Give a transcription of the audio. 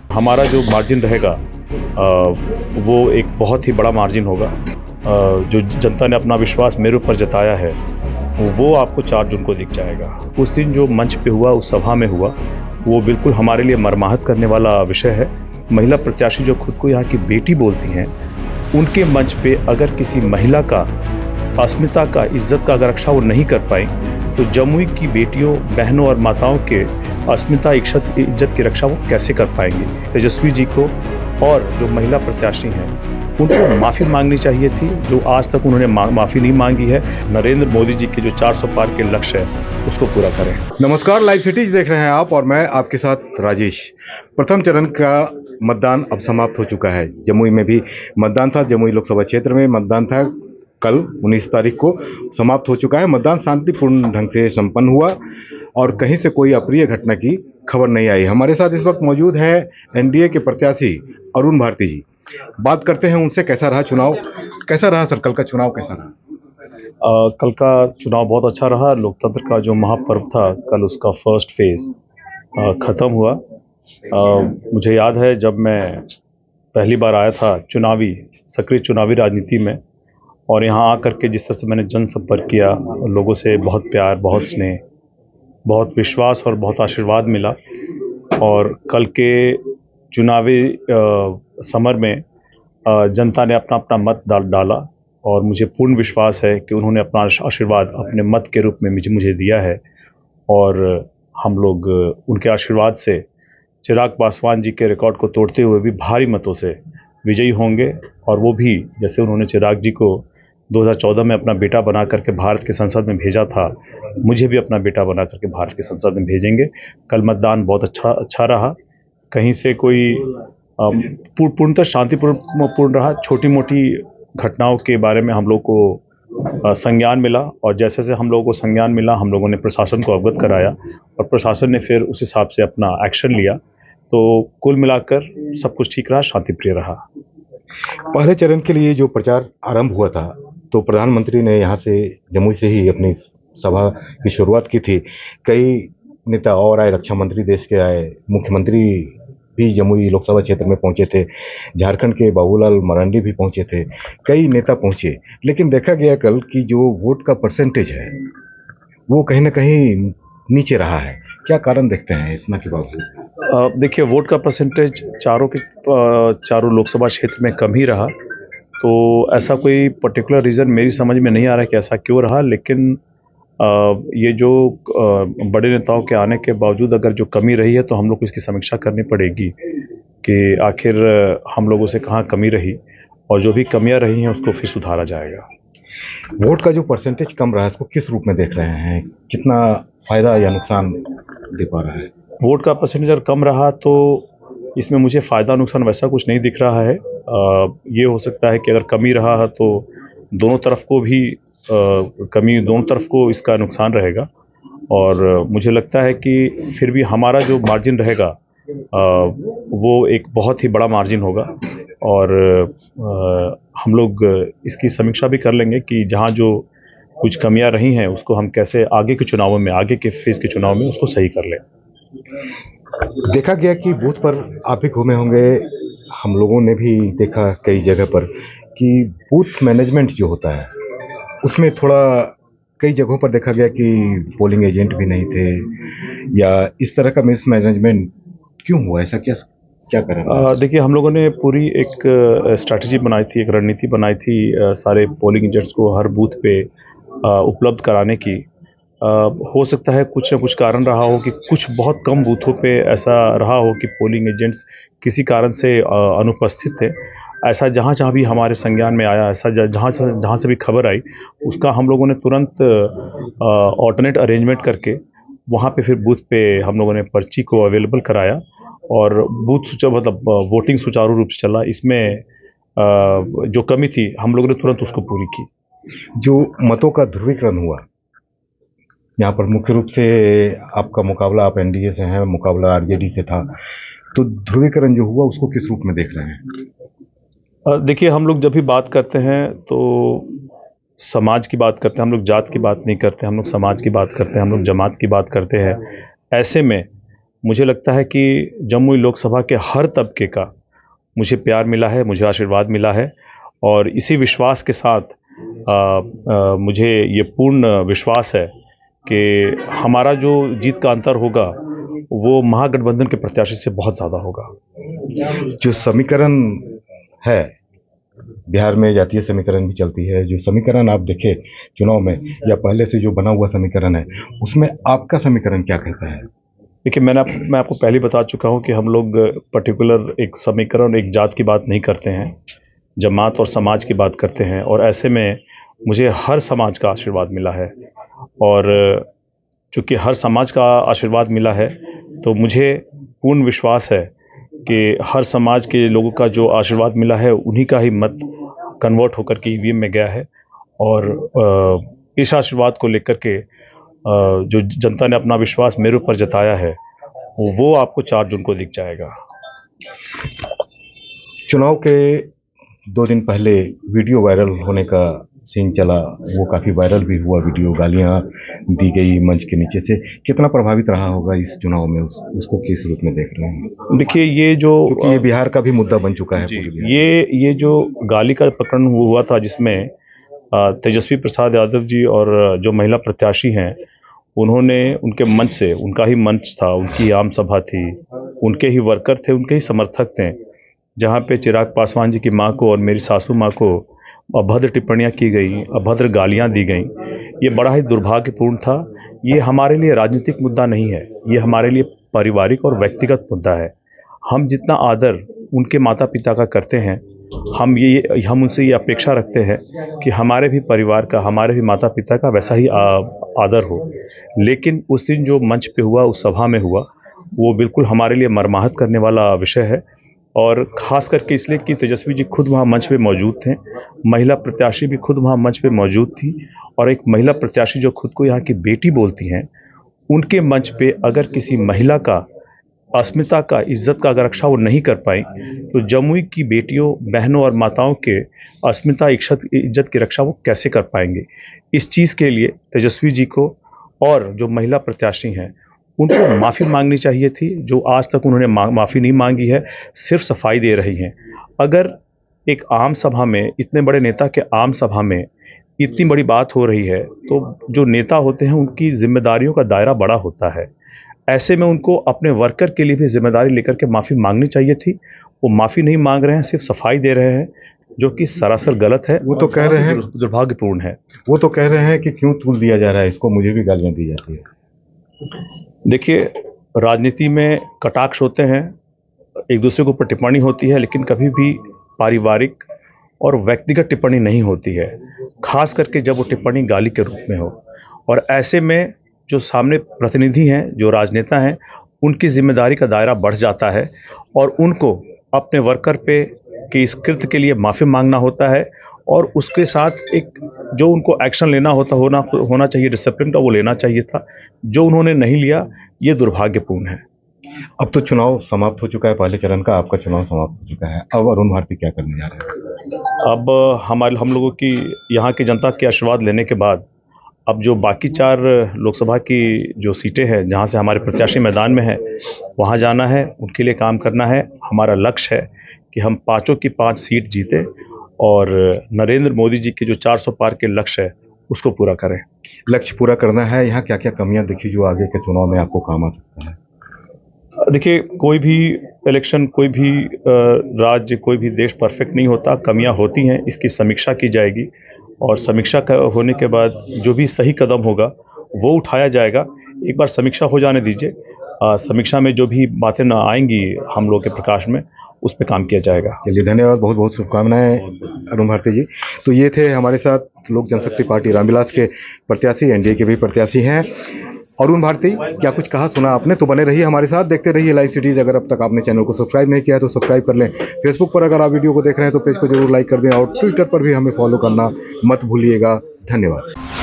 हमारा जो मार्जिन रहेगा वो एक बहुत ही बड़ा मार्जिन होगा। जो जनता ने अपना विश्वास मेरे ऊपर जताया है वो आपको 4 जून को दिख जाएगा। उस दिन जो मंच पे हुआ, उस सभा में हुआ, वो बिल्कुल हमारे लिए मर्माहत करने वाला विषय है। महिला प्रत्याशी जो खुद को यहाँ की बेटी बोलती हैं, उनके मंच पे अगर किसी महिला का अस्मिता का, इज्जत का अगर रक्षा वो नहीं कर पाई, तो जमुई की बेटियों, बहनों और माताओं के अस्मिता, इज्जत की रक्षा वो कैसे कर पाएंगे। तेजस्वी जी को और जो महिला प्रत्याशी हैं उनको माफ़ी मांगनी चाहिए थी, जो आज तक उन्होंने माफ़ी नहीं मांगी है। नरेंद्र मोदी जी के जो 400 पार के लक्ष्य है उसको पूरा करें। नमस्कार, लाइव सिटीज देख रहे हैं आप और मैं आपके साथ राजेश। प्रथम चरण का मतदान अब समाप्त हो चुका है। जमुई में भी मतदान था, जमुई लोकसभा क्षेत्र में मतदान था। कल 19 तारीख को समाप्त हो चुका है। मतदान शांतिपूर्ण ढंग से संपन्न हुआ और कहीं से कोई अप्रिय घटना की खबर नहीं आई। हमारे साथ इस वक्त मौजूद है एनडीए के प्रत्याशी अरुण भारती जी। बात करते हैं उनसे, कैसा रहा चुनाव, कैसा रहा सर, कल का चुनाव कैसा रहा? कल का चुनाव बहुत अच्छा रहा। लोकतंत्र का जो महापर्व था, कल उसका फर्स्ट फेज ख़त्म हुआ। मुझे याद है जब मैं पहली बार आया था सक्रिय चुनावी राजनीति में, और यहाँ आकर के जिस तरह से मैंने जनसंपर्क किया, लोगों से बहुत प्यार, बहुत स्नेह, बहुत विश्वास और बहुत आशीर्वाद मिला। और कल के चुनावी समर में जनता ने अपना अपना मत डाला और मुझे पूर्ण विश्वास है कि उन्होंने अपना आशीर्वाद अपने मत के रूप में मुझे दिया है। और हम लोग उनके आशीर्वाद से चिराग पासवान जी के रिकॉर्ड को तोड़ते हुए भी भारी मतों से विजयी होंगे। और वो भी जैसे उन्होंने चिराग जी को 2014 में अपना बेटा बना करके भारत के संसद में भेजा था, मुझे भी अपना बेटा बना करके भारत के संसद में भेजेंगे। कल मतदान बहुत अच्छा रहा। कहीं से कोई पूर्णतः शांतिपूर्ण रहा। छोटी मोटी घटनाओं के बारे में हम लोग को संज्ञान मिला, और जैसे जैसे हम लोगों को संज्ञान मिला, हम लोगों ने प्रशासन को अवगत कराया और प्रशासन ने फिर उस हिसाब से अपना एक्शन लिया। तो कुल मिलाकर सब कुछ ठीक रहा, शांतिप्रिय रहा। पहले चरण के लिए जो प्रचार आरंभ हुआ था, तो प्रधानमंत्री ने यहाँ से, जमुई से ही अपनी सभा की शुरुआत की थी। कई नेता और आए, रक्षा मंत्री देश के आए, मुख्यमंत्री भी जमुई लोकसभा क्षेत्र में पहुंचे थे, झारखंड के बाबूलाल मरांडी भी पहुंचे थे, कई नेता पहुंचे। लेकिन देखा गया कल की जो वोट का परसेंटेज है वो कहीं ना कहीं नीचे रहा है। क्या कारण देखते हैं इतना के बावजूद? देखिए, वोट का परसेंटेज चारों लोकसभा क्षेत्र में कम ही रहा। तो ऐसा कोई पर्टिकुलर रीज़न मेरी समझ में नहीं आ रहा है कि ऐसा क्यों रहा। लेकिन ये जो बड़े नेताओं के आने के बावजूद अगर जो कमी रही है, तो हम लोग को इसकी समीक्षा करनी पड़ेगी कि आखिर हम लोगों से कहाँ कमी रही, और जो भी कमियां रही हैं उसको फिर सुधारा जाएगा। वोट का जो परसेंटेज कम रहा है, इसको किस रूप में देख रहे हैं? कितना फायदा या नुकसान दे पा रहा है? वोट का परसेंटेज अगर कम रहा तो इसमें मुझे फ़ायदा नुकसान वैसा कुछ नहीं दिख रहा है। ये हो सकता है कि अगर कमी रहा है तो दोनों तरफ को इसका नुकसान रहेगा। और मुझे लगता है कि फिर भी हमारा जो मार्जिन रहेगा वो एक बहुत ही बड़ा मार्जिन होगा। और हम लोग इसकी समीक्षा भी कर लेंगे कि जहाँ जो कुछ कमियां रही हैं उसको हम कैसे आगे के फेज़ के चुनाव में उसको सही कर लें। देखा गया कि बूथ पर आप भी घूमे होंगे, हम लोगों ने भी देखा कई जगह पर कि बूथ मैनेजमेंट जो होता है उसमें थोड़ा, कई जगहों पर देखा गया कि पोलिंग एजेंट भी नहीं थे, या इस तरह का मिस मैनेजमेंट क्यों हुआ? ऐसा क्या कारण? देखिए, हम लोगों ने पूरी एक स्ट्रैटेजी बनाई थी, एक रणनीति बनाई थी सारे पोलिंग एजेंट्स को हर बूथ पे उपलब्ध कराने की। हो सकता है कुछ न कुछ कारण रहा हो कि कुछ बहुत कम बूथों पे ऐसा रहा हो कि पोलिंग एजेंट्स किसी कारण से अनुपस्थित थे। ऐसा जहाँ भी हमारे संज्ञान में आया, ऐसा जहाँ से भी खबर आई, उसका हम लोगों ने तुरंत ऑल्टरनेट अरेंजमेंट करके वहाँ पे फिर बूथ पे हम लोगों ने पर्ची को अवेलेबल कराया, और वोटिंग सुचारू रूप से चला। इसमें जो कमी थी हम लोगों ने तुरंत उसको पूरी की। जो मतों का ध्रुवीकरण हुआ, यहाँ पर मुख्य रूप से आपका मुकाबला, आप एनडीए से हैं, मुकाबला आरजेडी से था, तो ध्रुवीकरण जो हुआ उसको किस रूप में देख रहे हैं? देखिए, हम लोग जब भी बात करते हैं तो समाज की बात करते हैं, हम लोग जात की बात नहीं करते, हम लोग समाज की बात करते हैं, हम लोग जमात की बात करते हैं। ऐसे में मुझे लगता है कि जमुई लोकसभा के हर तबके का मुझे प्यार मिला है, मुझे आशीर्वाद मिला है और इसी विश्वास के साथ मुझे ये पूर्ण विश्वास है कि हमारा जो जीत का अंतर होगा वो महागठबंधन के प्रत्याशी से बहुत ज़्यादा होगा। जो समीकरण है, बिहार में जातीय समीकरण भी चलती है, जो समीकरण आप देखें चुनाव में या पहले से जो बना हुआ समीकरण है, उसमें आपका समीकरण क्या कहता है? देखिए, मैं आपको पहले बता चुका हूँ कि हम लोग पर्टिकुलर एक समीकरण, एक जात की बात नहीं करते हैं, जमात और समाज की बात करते हैं और ऐसे में मुझे हर समाज का आशीर्वाद मिला है और चूँकि हर समाज का आशीर्वाद मिला है तो मुझे पूर्ण विश्वास है कि हर समाज के लोगों का जो आशीर्वाद मिला है उन्हीं का ही मत कन्वर्ट होकर के ईवीएम में गया है और इस आशीर्वाद को लेकर के जो जनता ने अपना विश्वास मेरे ऊपर जताया है वो आपको 4 जून को दिख जाएगा। चुनाव के 2 दिन पहले वीडियो वायरल होने का सीन चला, वो काफ़ी वायरल भी हुआ वीडियो, गालियां दी गई मंच के नीचे से। कितना प्रभावित रहा होगा इस चुनाव में, उसको किस रूप में देख रहे हैं? देखिए, ये जो क्योंकि ये बिहार का भी मुद्दा बन चुका है पूरे बिहार। ये जो गाली का प्रकरण हुआ था जिसमें तेजस्वी प्रसाद यादव जी और जो महिला प्रत्याशी हैं उन्होंने उनके मंच से, उनका ही मंच था, उनकी आम सभा थी, उनके ही वर्कर थे, उनके ही समर्थक थे, जहाँ पे चिराग पासवान जी की मां को और मेरी सासू मां को अभद्र टिप्पणियां की गई, अभद्र गालियां दी गई। ये बड़ा ही दुर्भाग्यपूर्ण था। ये हमारे लिए राजनीतिक मुद्दा नहीं है, ये हमारे लिए पारिवारिक और व्यक्तिगत मुद्दा है। हम जितना आदर उनके माता पिता का करते हैं, हम उनसे ये अपेक्षा रखते हैं कि हमारे भी परिवार का, हमारे भी माता पिता का वैसा ही आदर हो। लेकिन उस दिन जो मंच पे हुआ, उस सभा में हुआ, वो बिल्कुल हमारे लिए मर्माहत करने वाला विषय है और ख़ास करके इसलिए कि तेजस्वी जी खुद वहाँ मंच पे मौजूद थे, महिला प्रत्याशी भी खुद वहाँ मंच पे मौजूद थी और एक महिला प्रत्याशी जो खुद को यहाँ की बेटी बोलती हैं, उनके मंच पे अगर किसी महिला का अस्मिता का, इज्जत का अगर रक्षा वो नहीं कर पाई तो जमुई की बेटियों, बहनों और माताओं के अस्मिता, इज्जत की रक्षा वो कैसे कर पाएंगे? इस चीज़ के लिए तेजस्वी जी को और जो महिला प्रत्याशी हैं उनको माफ़ी मांगनी चाहिए थी, जो आज तक उन्होंने माफ़ी नहीं मांगी है, सिर्फ सफाई दे रही हैं। अगर एक आम सभा में, इतने बड़े नेता के आम सभा में इतनी बड़ी बात हो रही है तो जो नेता होते हैं उनकी जिम्मेदारियों का दायरा बड़ा होता है। ऐसे में उनको अपने वर्कर के लिए भी जिम्मेदारी लेकर के माफ़ी मांगनी चाहिए थी। वो माफ़ी नहीं मांग रहे हैं, सिर्फ सफाई दे रहे हैं, जो कि सरासर गलत है। वो तो कह रहे हैं, दुर्भाग्यपूर्ण है। वो तो कह रहे हैं कि क्यों तूल दिया जा रहा है इसको, मुझे भी गालियां दी जाती है। देखिए, राजनीति में कटाक्ष होते हैं, एक दूसरे के ऊपर टिप्पणी होती है, लेकिन कभी भी पारिवारिक और व्यक्तिगत टिप्पणी नहीं होती है, खास करके जब वो टिप्पणी गाली के रूप में हो। और ऐसे में जो सामने प्रतिनिधि हैं, जो राजनेता हैं, उनकी जिम्मेदारी का दायरा बढ़ जाता है और उनको अपने वर्कर पे के इस कृत्य के लिए माफ़ी मांगना होता है और उसके साथ एक जो उनको एक्शन लेना होना चाहिए, डिसिप्लिन का, वो लेना चाहिए था, जो उन्होंने नहीं लिया। ये दुर्भाग्यपूर्ण है। अब तो चुनाव समाप्त हो चुका है, पहले चरण का आपका चुनाव समाप्त हो चुका है। अब अरुण भारती क्या करने जा रहे हैं? अब हम लोगों की, यहाँ की जनता के आशीर्वाद लेने के बाद अब जो बाकी 4 लोकसभा की जो सीटें हैं, जहाँ से हमारे प्रत्याशी मैदान में हैं, वहाँ जाना है, उनके लिए काम करना है। हमारा लक्ष्य है कि हम 5 की 5 सीट जीतें और नरेंद्र मोदी जी के जो 400 पार के लक्ष्य है उसको पूरा करें। लक्ष्य पूरा करना है। यहाँ क्या क्या कमियां दिखी जो आगे के चुनाव में आपको काम आ सकता है? देखिए, कोई भी इलेक्शन, कोई भी राज्य, कोई भी देश परफेक्ट नहीं होता, कमियां होती हैं। इसकी समीक्षा की जाएगी और समीक्षा होने के बाद जो भी सही कदम होगा वो उठाया जाएगा। एक बार समीक्षा हो जाने दीजिए, समीक्षा में जो भी बातें ना आएंगी हम लोग के प्रकाश में, उस पर काम किया जाएगा। चलिए, धन्यवाद, बहुत बहुत शुभकामनाएं अरुण भारती जी। तो ये थे हमारे साथ लोक जनशक्ति पार्टी रामविलास के प्रत्याशी, एनडीए के भी प्रत्याशी हैं अरुण भारती। क्या कुछ कहा सुना आपने? तो बने रहिए हमारे साथ, देखते रहिए लाइव सिटीज। अगर अब तक आपने चैनल को सब्सक्राइब नहीं किया है तो सब्सक्राइब कर लें। फेसबुक पर अगर आप वीडियो को देख रहे हैं तो पेज को जरूर लाइक कर दें और ट्विटर पर भी हमें फॉलो करना मत भूलिएगा। धन्यवाद।